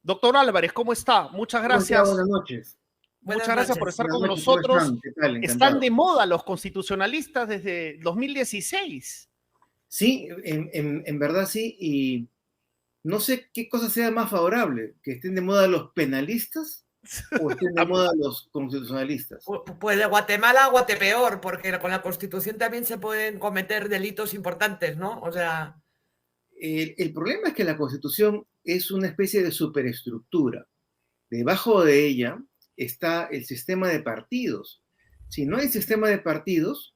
Doctor Álvarez, ¿cómo está? Muchas ¿Cómo está? gracias. Buenas noches. Muchas Buenas gracias por noches. estar Buenas con noches, ¿cómo nosotros. están? ¿Qué tal? Están Encantado. de moda los constitucionalistas desde 2016. Sí, en verdad sí, y no sé qué cosa sea más favorable, que estén de moda los penalistas o estén de moda los constitucionalistas. Pues de Guatemala a Guatepeor, porque con la Constitución también se pueden cometer delitos importantes, ¿no? O sea, El problema es que la Constitución es una especie de superestructura. Debajo de ella está el sistema de partidos. Si no hay sistema de partidos,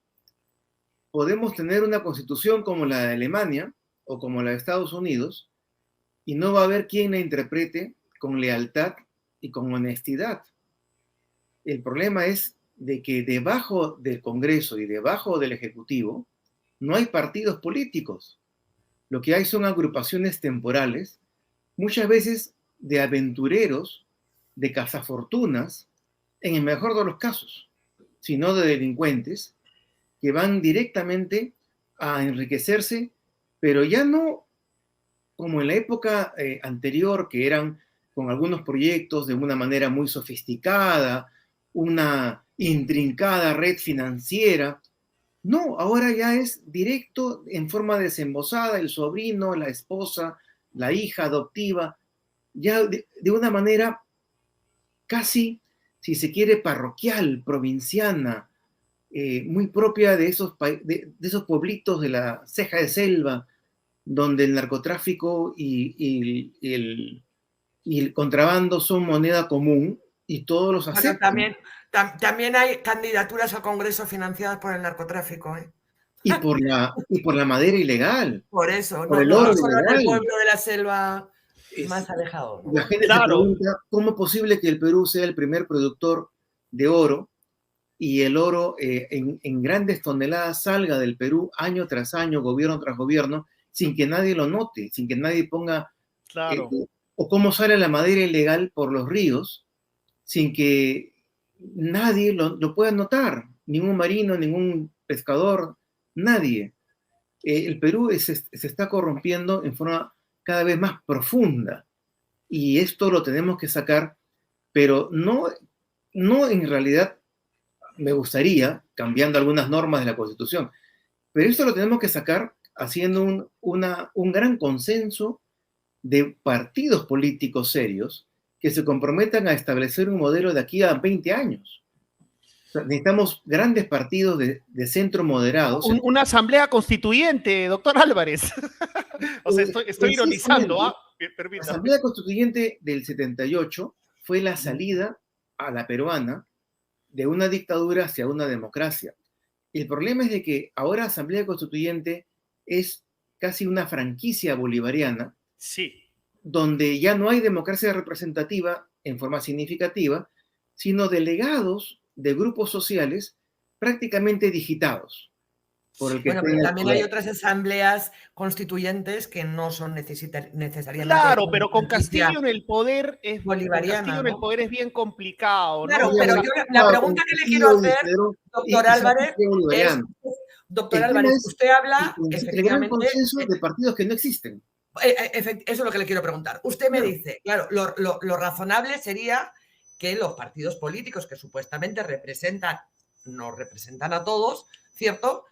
podemos tener una Constitución como la de Alemania o como la de Estados Unidos, y no va a haber quien la interprete con lealtad y con honestidad. El problema es de que debajo del Congreso y debajo del Ejecutivo no hay partidos políticos. Lo que hay son agrupaciones temporales, muchas veces de aventureros, de cazafortunas, en el mejor de los casos, sino de delincuentes que van directamente a enriquecerse, pero ya no como en la época anterior, que eran con algunos proyectos de una manera muy sofisticada, una intrincada red financiera. No, ahora ya es directo en forma desembosada, el sobrino, la esposa, la hija adoptiva, ya de una manera casi, si se quiere, parroquial, provinciana, muy propia de esos pueblitos de la ceja de selva, donde el narcotráfico y el contrabando son moneda común y todos los bueno, aceptan. también hay candidaturas al Congreso financiadas por el narcotráfico, ¿eh? Y por la madera ilegal, Por eso, por no, el no, no oro solo en el ilegal. pueblo de la selva Es, más alejado, la ¿no? gente se Claro, pregunta cómo es posible que el Perú sea el primer productor de oro y el oro en grandes toneladas salga del Perú año tras año, gobierno tras gobierno, sin que nadie lo note, sin que nadie ponga, claro. o cómo sale la madera ilegal por los ríos, sin que nadie lo pueda notar, ningún marino, ningún pescador, nadie. El Perú se está corrompiendo en forma cada vez más profunda y esto lo tenemos que sacar, pero no en realidad me gustaría, cambiando algunas normas de la Constitución, pero esto lo tenemos que sacar haciendo un gran consenso de partidos políticos serios que se comprometan a establecer un modelo de aquí a 20 años. O sea, necesitamos grandes partidos de centro moderados. Una asamblea constituyente, doctor Álvarez. O sea, estoy ironizando, Precisamente, ¿ah? la Permítame. Asamblea Constituyente del 78 fue la salida a la peruana de una dictadura hacia una democracia. El problema es de que ahora Asamblea Constituyente es casi una franquicia bolivariana Sí. donde ya no hay democracia representativa en forma significativa, sino delegados de grupos sociales prácticamente digitados por el que Bueno, está en pero el también hay poder. otras asambleas constituyentes que no son necesariamente Claro, pero una franquicia con bolivariana, Castillo en el ¿no? poder es bien complicado, ¿no? Claro, O pero sea, yo la Claro, con pregunta que le quiero Castillo y hacer, Pedro doctor y San Álvarez, Castillo es, Bolivariano. doctor El tema Álvarez, es usted habla, el gran efectivamente, consenso de partidos que no existen. eso es lo que le quiero preguntar. Usted me Claro. dice, claro, lo razonable sería que los partidos políticos que supuestamente nos representan a todos, ¿cierto?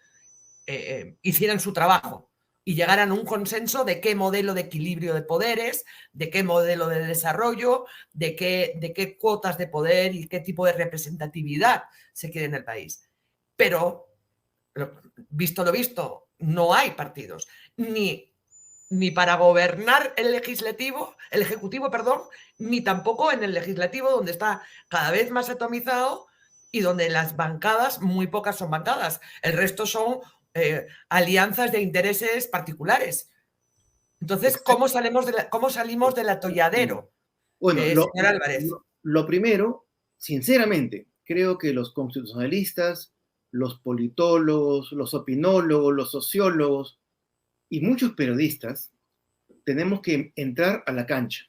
Hicieran su trabajo y llegaran a un consenso de qué modelo de equilibrio de poderes, de qué modelo de desarrollo, de qué cuotas de poder y qué tipo de representatividad se quiere en el país. Pero, visto lo visto, no hay partidos, ni para gobernar el ejecutivo, perdón, ni tampoco en el legislativo, donde está cada vez más atomizado y donde las bancadas, muy pocas son bancadas, el resto son alianzas de intereses particulares. Entonces, Exacto. cómo salimos del atolladero, Bueno, señor Álvarez? lo primero, sinceramente, creo que los constitucionalistas, los politólogos, los opinólogos, los sociólogos y muchos periodistas tenemos que entrar a la cancha,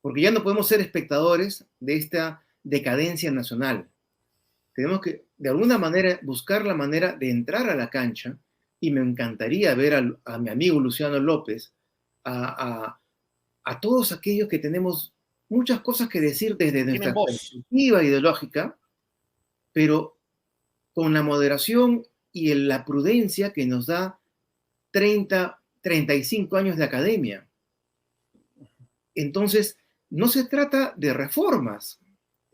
porque ya no podemos ser espectadores de esta decadencia nacional. Tenemos que, de alguna manera, buscar la manera de entrar a la cancha y me encantaría ver a mi amigo Luciano López, a, a todos aquellos que tenemos muchas cosas que decir desde nuestra Tienen voz. perspectiva ideológica, pero con la moderación y la prudencia que nos da 35 años de academia. Entonces, no se trata de reformas,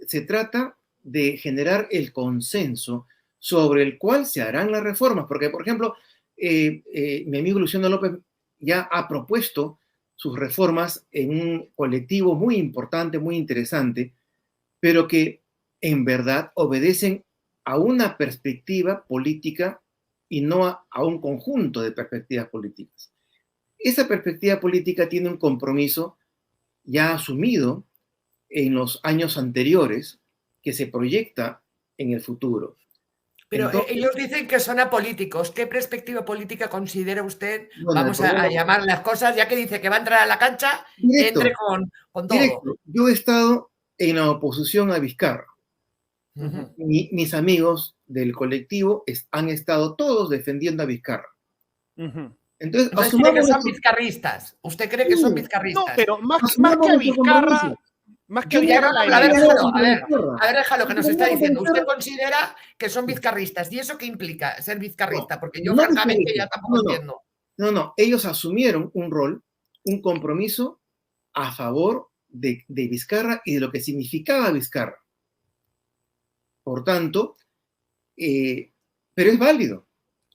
se trata de generar el consenso sobre el cual se harán las reformas, porque, por ejemplo, mi amigo Luciano López ya ha propuesto sus reformas en un colectivo muy importante, muy interesante, pero que en verdad obedecen a una perspectiva política y no a un conjunto de perspectivas políticas. Esa perspectiva política tiene un compromiso ya asumido en los años anteriores que se proyecta en el futuro. Pero Entonces, ellos dicen que son apolíticos. ¿Qué perspectiva política considera usted? bueno, Vamos a llamar las cosas, ya que dice que va a entrar a la cancha, directo, entre con todo. directo. Yo he estado en la oposición a Vizcarra. Ujú. Mis amigos del colectivo han estado todos defendiendo a Vizcarra. Ujú. Entonces, Entonces cree que son nuestro- vizcarristas. ¿Usted cree que son Sí, No, vizcarristas? pero más que asumamos a nuestro Vizcarra, compromiso. más que Yo a no Ya, Vizcarra, no, la no, a ver, no, derecha. déjalo, Vizcarra. a ver, déjalo, que nos está No, diciendo. Usted Vizcarra. considera que son vizcarristas. ¿Y eso qué implica, ser vizcarrista? Porque yo, No francamente, vizcarristas. ya tampoco entiendo. No. Ellos asumieron un rol, un compromiso a favor de Vizcarra y de lo que significaba Vizcarra. Por tanto, pero es válido.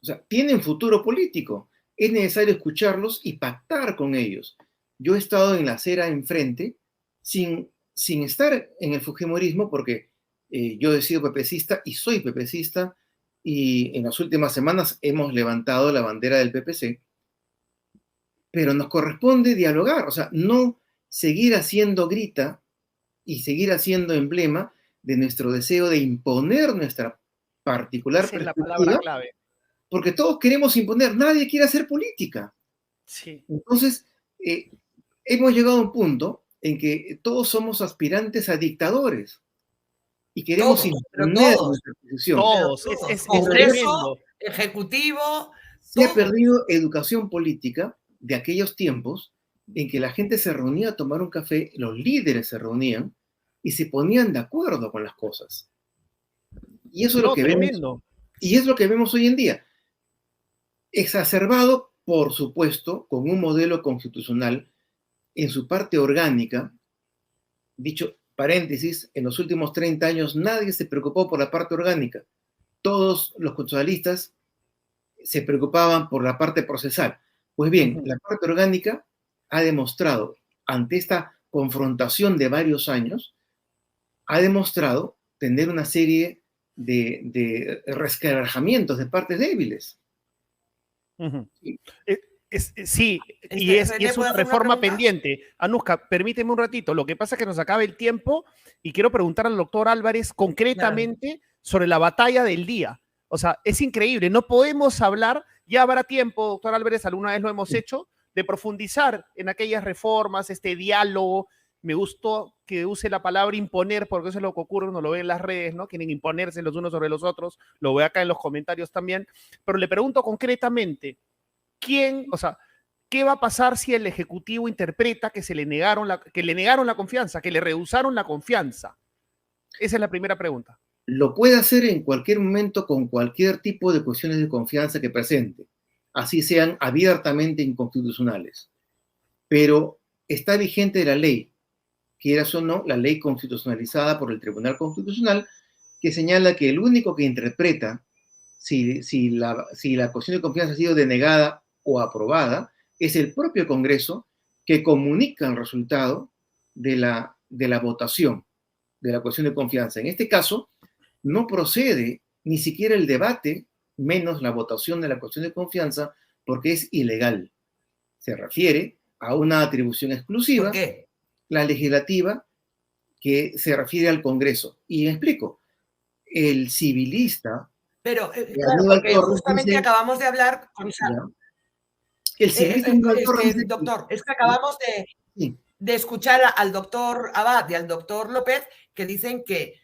O sea, tienen futuro político. Es necesario escucharlos y pactar con ellos. Yo he estado en la acera enfrente sin estar en el fujimorismo porque yo he sido pepecista y soy pepecista y en las últimas semanas hemos levantado la bandera del PPC, pero nos corresponde dialogar, o sea, no seguir haciendo grita y seguir haciendo emblema de nuestro deseo de imponer nuestra particular Esa es la palabra perspectiva, clave. porque todos queremos imponer, nadie quiere hacer política. Sí. Entonces, hemos llegado a un punto en que todos somos aspirantes a dictadores y queremos Todos, pero imponer todos. nuestra posición. Todos. Todos. Es Congreso, tremendo. ejecutivo, Se ha todo. perdido educación política de aquellos tiempos en que la gente se reunía a tomar un café, los líderes se reunían y se ponían de acuerdo con las cosas. Y eso es lo No, que vemos, tremendo. y es lo que vemos hoy en día. Exacerbado, por supuesto, con un modelo constitucional en su parte orgánica. Dicho paréntesis, en los últimos 30 años nadie se preocupó por la parte orgánica. Todos los constitucionalistas se preocupaban por la parte procesal. Pues bien, la parte orgánica ha demostrado, ante esta confrontación de varios años, ha demostrado tener una serie de resquebrajamientos de partes débiles. Ujú. Sí, y René, es ¿puedo una hacer una reforma pregunta? pendiente. Anuska, permíteme un ratito. Lo que pasa es que nos acaba el tiempo y quiero preguntar al doctor Álvarez concretamente sobre la batalla del día. O sea, es increíble. No podemos hablar, ya habrá tiempo, doctor Álvarez, alguna vez lo hemos hecho, de profundizar en aquellas reformas, este diálogo. Me gustó que use la palabra imponer, porque eso es lo que ocurre, uno lo ve en las redes, ¿no? Quieren imponerse los unos sobre los otros, lo veo acá en los comentarios también. Pero le pregunto concretamente, o sea, ¿qué va a pasar si el Ejecutivo interpreta que le negaron la confianza, que le rehusaron la confianza? Esa es la primera pregunta. Lo puede hacer en cualquier momento con cualquier tipo de cuestiones de confianza que presente, así sean abiertamente inconstitucionales. Pero está vigente la ley, quieras o no, la ley constitucionalizada por el Tribunal Constitucional, que señala que el único que interpreta si la cuestión de confianza ha sido denegada o aprobada es el propio Congreso, que comunica el resultado de la votación de la cuestión de confianza. En este caso, no procede ni siquiera el debate, menos la votación de la cuestión de confianza, porque es ilegal. Se refiere a una atribución exclusiva, ¿Por qué? la legislativa, que se refiere al Congreso. Y me explico, el civilista... Pero, claro, Aníbal porque Torres justamente dice, acabamos de hablar con el civilista Aníbal Torres dice, doctor, es que acabamos sí, de escuchar al doctor Abad y al doctor López que dicen que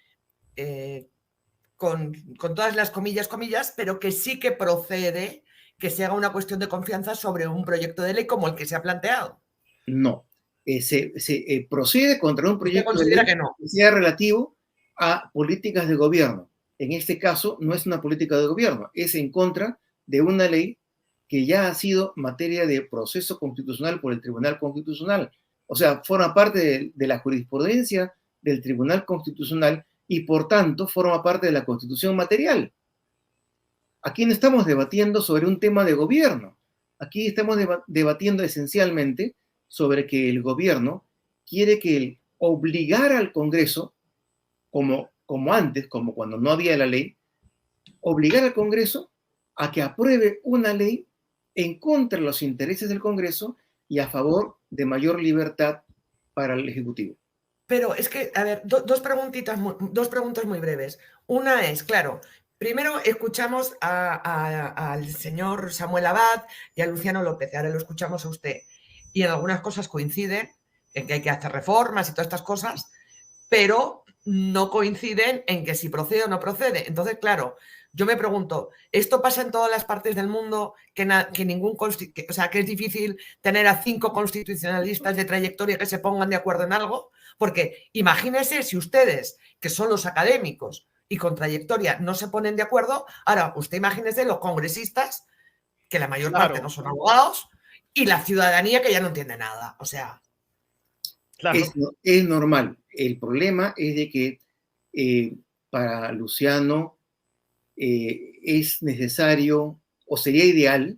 con todas las comillas, pero que sí que procede que se haga una cuestión de confianza sobre un proyecto de ley como el que se ha planteado. no. se procede contra un proyecto de considera ley que no? que sea relativo a políticas de gobierno. En este caso, no es una política de gobierno, es en contra de una ley que ya ha sido materia de proceso constitucional por el Tribunal Constitucional. O sea, forma parte de la jurisprudencia del Tribunal Constitucional y, por tanto, forma parte de la Constitución material. Aquí no estamos debatiendo sobre un tema de gobierno. Aquí estamos debatiendo esencialmente sobre que el gobierno quiere que obligar al Congreso, como antes, como cuando no había la ley, obligar al Congreso a que apruebe una ley en contra de los intereses del Congreso y a favor de mayor libertad para el Ejecutivo. Pero es que, a ver, dos preguntas muy breves. Una es, claro, primero escuchamos al señor Samuel Abad y a Luciano López, ahora lo escuchamos a usted, y en algunas cosas coinciden, en que hay que hacer reformas y todas estas cosas, pero no coinciden en que si procede o no procede. Entonces, claro, yo me pregunto, ¿esto pasa en todas las partes del mundo que es difícil tener a 5 constitucionalistas de trayectoria que se pongan de acuerdo en algo? Porque imagínense si ustedes, que son los académicos y con trayectoria, no se ponen de acuerdo, ahora usted imagínese los congresistas, que la mayor parte no son abogados, y la ciudadanía que ya no entiende nada. O sea... Claro. Es normal. El problema es de que para Luciano es necesario o sería ideal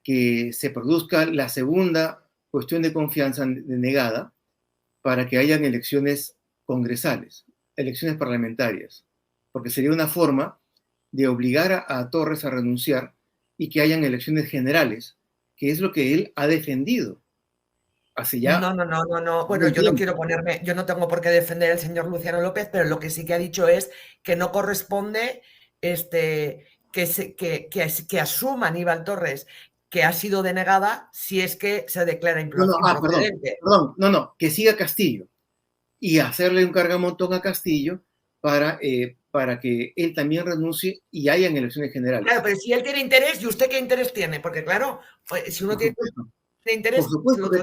que se produzca la segunda cuestión de confianza denegada para que hayan elecciones congresales, elecciones parlamentarias, porque sería una forma de obligar a Torres a renunciar y que hayan elecciones generales, que es lo que él ha defendido. No. Bueno, yo no tengo por qué defender al señor Luciano López, pero lo que sí que ha dicho es que no corresponde que asuma Aníbal Torres que ha sido denegada si es que se declara improcedente. Perdón, que siga Castillo y hacerle un cargamontón a Castillo para que él también renuncie y hayan elecciones generales. Claro, pero si él tiene interés, ¿y usted qué interés tiene? Porque claro, si uno tiene interés, por supuesto que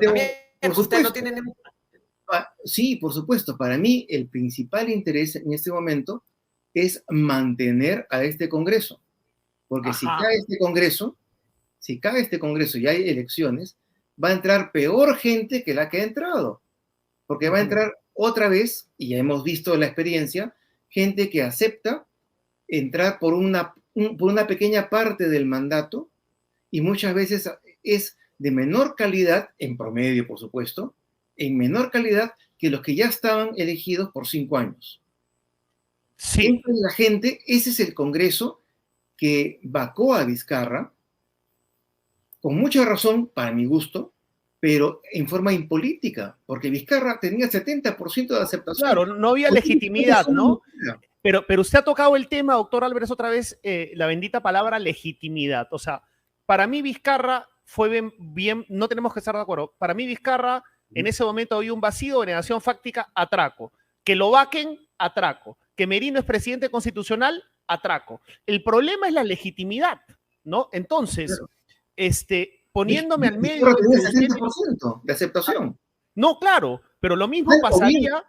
usted no tiene ningún... Sí, por supuesto. Para mí el principal interés en este momento es mantener a este Congreso. Porque si cae este Congreso y hay elecciones, va a entrar peor gente que la que ha entrado. Porque va a entrar otra vez, y ya hemos visto la experiencia, gente que acepta entrar por una pequeña parte del mandato y muchas veces es de menor calidad, en promedio, por supuesto, en menor calidad que los que ya estaban elegidos por 5 años. Sí. Entre la gente, ese es el Congreso que vacó a Vizcarra, con mucha razón, para mi gusto, pero en forma impolítica, porque Vizcarra tenía 70% de aceptación. Claro, no había legitimidad, ¿no? Pero usted ha tocado el tema, doctor Álvarez, otra vez, la bendita palabra legitimidad. O sea, para mí Vizcarra fue bien, no tenemos que estar de acuerdo. Para mí Vizcarra, en ese momento había un vacío, denegación fáctica, atraco. Que lo vaquen, atraco. Que Merino es presidente constitucional, atraco. El problema es la legitimidad, ¿no? Entonces, poniéndome al medio... Pero tenía 70% de aceptación. No, claro, pero lo mismo pasaría...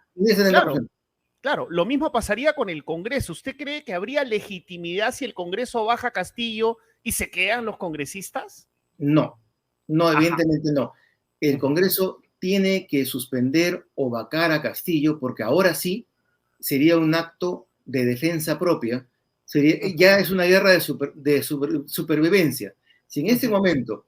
Claro, lo mismo pasaría con el Congreso. ¿Usted cree que habría legitimidad si el Congreso baja a Castillo y se quedan los congresistas? No, evidentemente no. El Congreso tiene que suspender o vacar a Castillo porque ahora sí sería un acto de defensa propia. Ya es una guerra de supervivencia. Si en este momento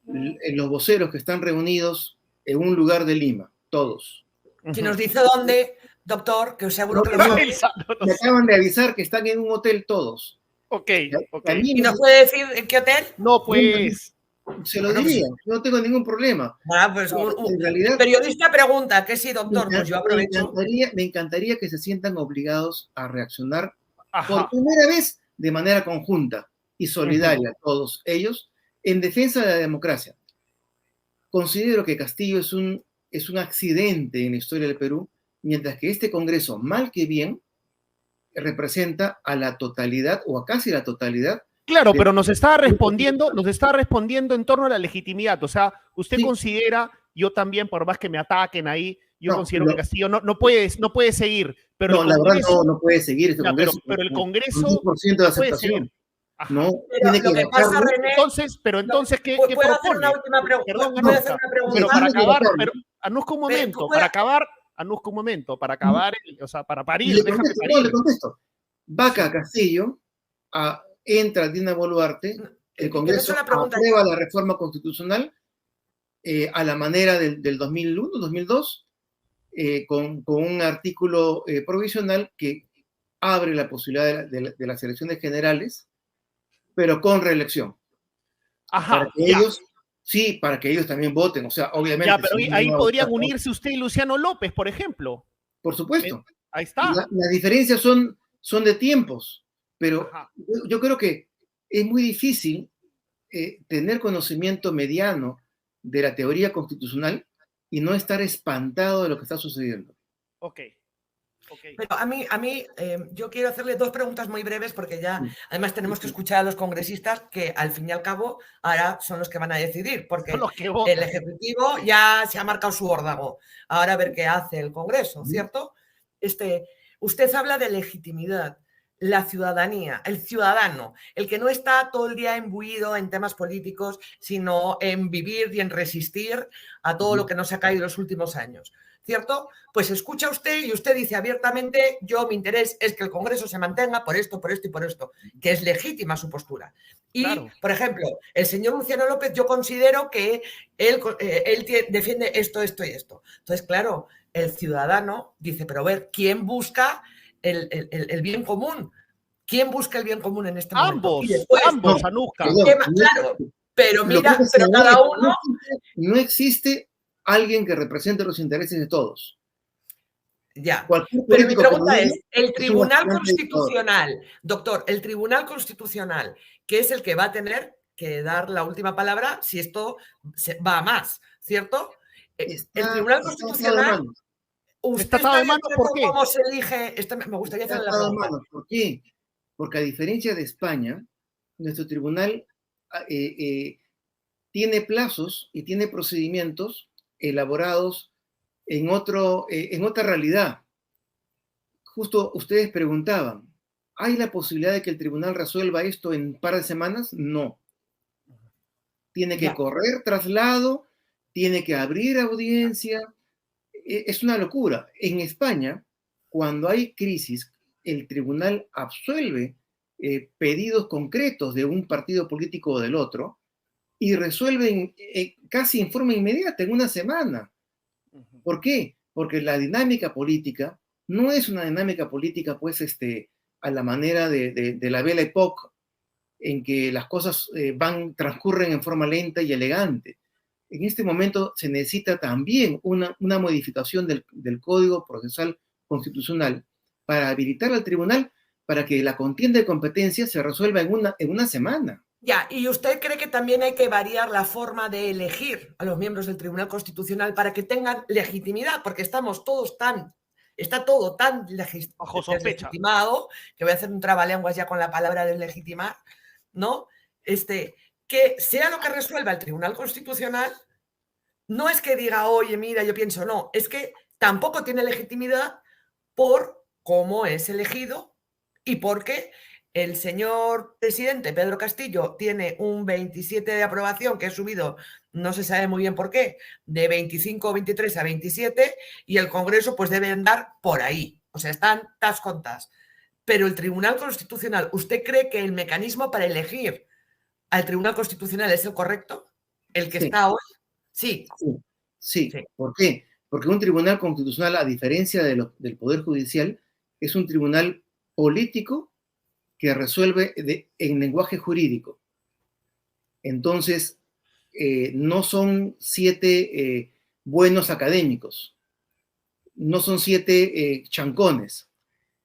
los voceros que están reunidos en un lugar de Lima, todos. Si nos dice dónde, doctor, que os seguro que me acaban de avisar que están en un hotel todos. Ok. ¿Y nos puede decir en qué hotel? No, pues... Se lo diría, no tengo ningún problema. Pues en realidad, el periodista pregunta que sí, doctor, pues yo aprovecho. Me encantaría que se sientan obligados a reaccionar por primera vez de manera conjunta y solidaria, todos ellos, en defensa de la democracia. Considero que Castillo es un accidente en la historia del Perú, mientras que este Congreso, mal que bien, representa a la totalidad o a casi la totalidad. Claro, pero nos está respondiendo en torno a la legitimidad. O sea, usted considera, yo también, por más que me ataquen ahí, yo No, considero que Castillo no puede seguir. Pero no, el la verdad Congreso, no puede seguir este ya, pero, Congreso pero el con Congreso 10% de no puede seguir. aceptación. Ajá. No, Pero tiene que lo que pasa, bajarlo. René, Pero entonces, ¿qué ¿puedo hacer una propone? última pregunta? Perdón, ¿Puedo hacer Anusca, una pregunta? pero para tiene que acabar, bajarlo. pero Anusca, un momento, ¿puedo? para acabar, Anusca, un momento, para acabar, o sea, para parir, Le déjame contesto, parir. le contesto. Vaca Castillo, entra Dina Boluarte, el Que no es Congreso una pregunta. aprueba la reforma constitucional a la manera del 2001, 2002, con un artículo provisional que abre la posibilidad de las elecciones generales, pero con reelección. Para Ajá, que ya. ellos, sí, para que ellos también voten. O sea, obviamente. Ya, pero si ahí no podrían unirse usted y Luciano López, por ejemplo. por supuesto. Ahí está. Las diferencias son de tiempos, pero Ajá. yo creo que es muy difícil tener conocimiento mediano de la teoría constitucional y no estar espantado de lo que está sucediendo. Ok. Pero a mí yo quiero hacerle dos preguntas muy breves porque ya, Sí. además tenemos que escuchar a los congresistas que al fin y al cabo ahora son los que van a decidir, Son porque los que el votan. Ejecutivo ya se ha marcado su órdago. Ahora a ver qué hace el Congreso, ¿cierto? Usted habla de legitimidad, la ciudadanía, el ciudadano, el que no está todo el día imbuido en temas políticos, sino en vivir y en resistir a todo lo que nos ha caído en los últimos años, ¿cierto? Pues escucha usted y usted dice abiertamente, mi interés es que el Congreso se mantenga por esto y por esto, que es legítima su postura. Y, claro, por ejemplo, el señor Luciano López, yo considero que él defiende esto y esto. Entonces, claro, el ciudadano dice, pero a ver, ¿quién busca el bien común? ¿Quién busca el bien común en este momento? Ambos, Y después, Anusca. Claro, pero mira, pero cada uno... No existe alguien que represente los intereses de todos. Ya, Cualquier pero mi político pregunta es, el Tribunal un Constitucional, doctor, el Tribunal Constitucional, que es el que va a tener que dar la última palabra si esto va a más, ¿cierto? El Tribunal Constitucional, ¿usted ¿Está está de mano? acuerdo ¿Por qué? cómo se elige? Me gustaría hacerle la pregunta. ¿Por qué? Porque a diferencia de España, nuestro tribunal tiene plazos y tiene procedimientos elaborados en otra realidad. Justo ustedes preguntaban, ¿hay la posibilidad de que el tribunal resuelva esto en un par de semanas? No. Tiene que correr traslado, tiene que abrir audiencia. Es una locura. En España, cuando hay crisis, el tribunal absuelve pedidos concretos de un partido político o del otro y resuelven casi en forma inmediata, en una semana. ¿Por qué? Porque la dinámica política no es una dinámica política, pues, a la manera de la Belle Époque, en que las cosas transcurren en forma lenta y elegante. En este momento se necesita también una modificación del Código Procesal Constitucional para habilitar al tribunal para que la contienda de competencia se resuelva en una semana. Ya, ¿y usted cree que también hay que variar la forma de elegir a los miembros del Tribunal Constitucional para que tengan legitimidad? Porque está todo tan legitimado, que voy a hacer un trabalenguas ya con la palabra deslegitimar, ¿no? Que sea lo que resuelva el Tribunal Constitucional, no es que diga, oye, mira, yo pienso, no, es que tampoco tiene legitimidad por cómo es elegido y porque el señor presidente Pedro Castillo tiene un 27 de aprobación que ha subido, no se sabe muy bien por qué, de 25 o 23 a 27 y el Congreso pues debe andar por ahí. O sea, están tas con tas. Pero el Tribunal Constitucional, ¿usted cree que el mecanismo para elegir al Tribunal Constitucional es el correcto? ¿El que está hoy? Sí. Sí. ¿Por qué? Porque un tribunal constitucional, a diferencia del Poder Judicial, es un tribunal político que resuelve en lenguaje jurídico. Entonces, no son 7 buenos académicos, no son 7 chancones,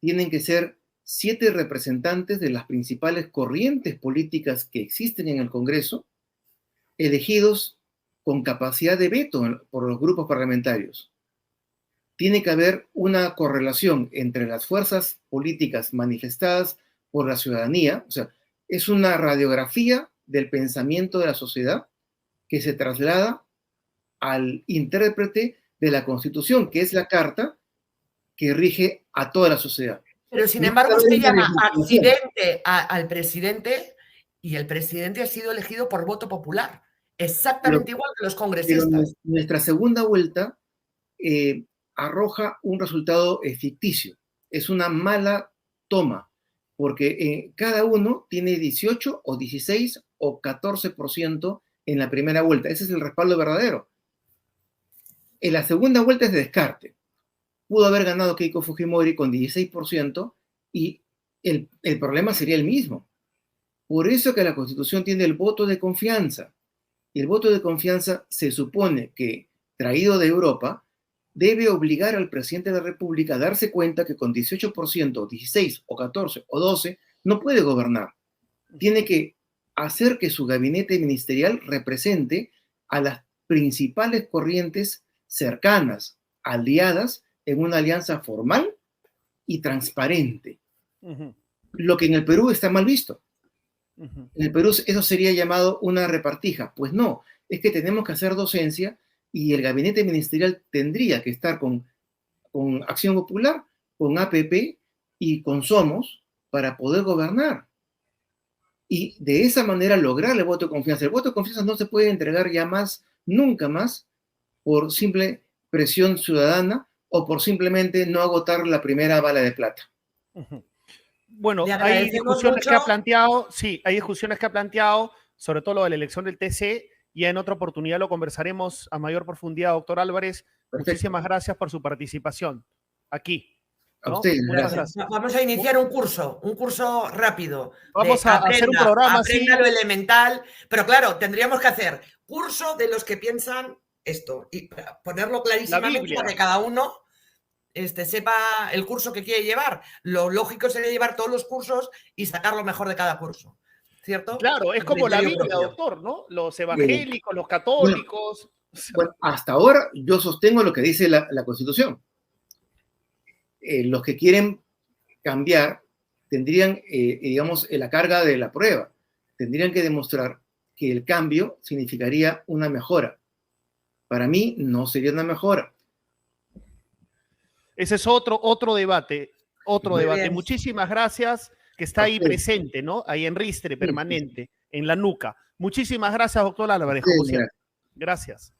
tienen que ser 7 representantes de las principales corrientes políticas que existen en el Congreso, elegidos con capacidad de veto por los grupos parlamentarios. Tiene que haber una correlación entre las fuerzas políticas manifestadas por la ciudadanía, o sea, es una radiografía del pensamiento de la sociedad que se traslada al intérprete de la Constitución, que es la carta que rige a toda la sociedad. Pero sin embargo, usted llama accidente al presidente y el presidente ha sido elegido por voto popular, exactamente igual que los congresistas. Pero nuestra segunda vuelta arroja un resultado ficticio. Es una mala toma, porque cada uno tiene 18 o 16 o 14% en la primera vuelta. Ese es el respaldo verdadero. En la segunda vuelta es de descarte. Pudo haber ganado Keiko Fujimori con 16% y el problema sería el mismo. Por eso que la Constitución tiene el voto de confianza. Y el voto de confianza se supone que, traído de Europa, debe obligar al presidente de la República a darse cuenta que con 18%, 16 o 14 o 12 no puede gobernar. Tiene que hacer que su gabinete ministerial represente a las principales corrientes cercanas, aliadas, en una alianza formal y transparente. Lo que en el Perú está mal visto. En el Perú eso sería llamado una repartija. Pues no, es que tenemos que hacer docencia y el gabinete ministerial tendría que estar con Acción Popular, con APP y con Somos para poder gobernar. Y de esa manera lograr el voto de confianza. El voto de confianza no se puede entregar ya más, nunca más, por simple presión ciudadana o por simplemente no agotar la primera bala de plata. Bueno, hay discusiones que ha planteado, sí, hay discusiones que ha planteado, sobre todo lo de la elección del TC, ya en otra oportunidad lo conversaremos a mayor profundidad, doctor Álvarez. Perfecto. Muchísimas gracias por su participación aquí. ¿no? A usted, gracias. Vamos a iniciar un curso rápido. Vamos a hacer un programa aprenda lo elemental, pero claro, tendríamos que hacer curso de los que piensan esto y ponerlo clarísimamente para que cada uno sepa el curso que quiere llevar. Lo lógico sería llevar todos los cursos y sacar lo mejor de cada curso, ¿cierto? Claro, es como la Biblia, doctor, ¿no? Los evangélicos, los católicos. Bueno, hasta ahora yo sostengo lo que dice la Constitución. Los que quieren cambiar tendrían, digamos, la carga de la prueba. Tendrían que demostrar que el cambio significaría una mejora. Para mí no sería una mejora. Ese es otro debate, debate. Muchísimas gracias, que está ahí presente, ¿no? Ahí en ristre, permanente, en la nuca. Muchísimas gracias, doctor Álvarez, como siempre. Gracias.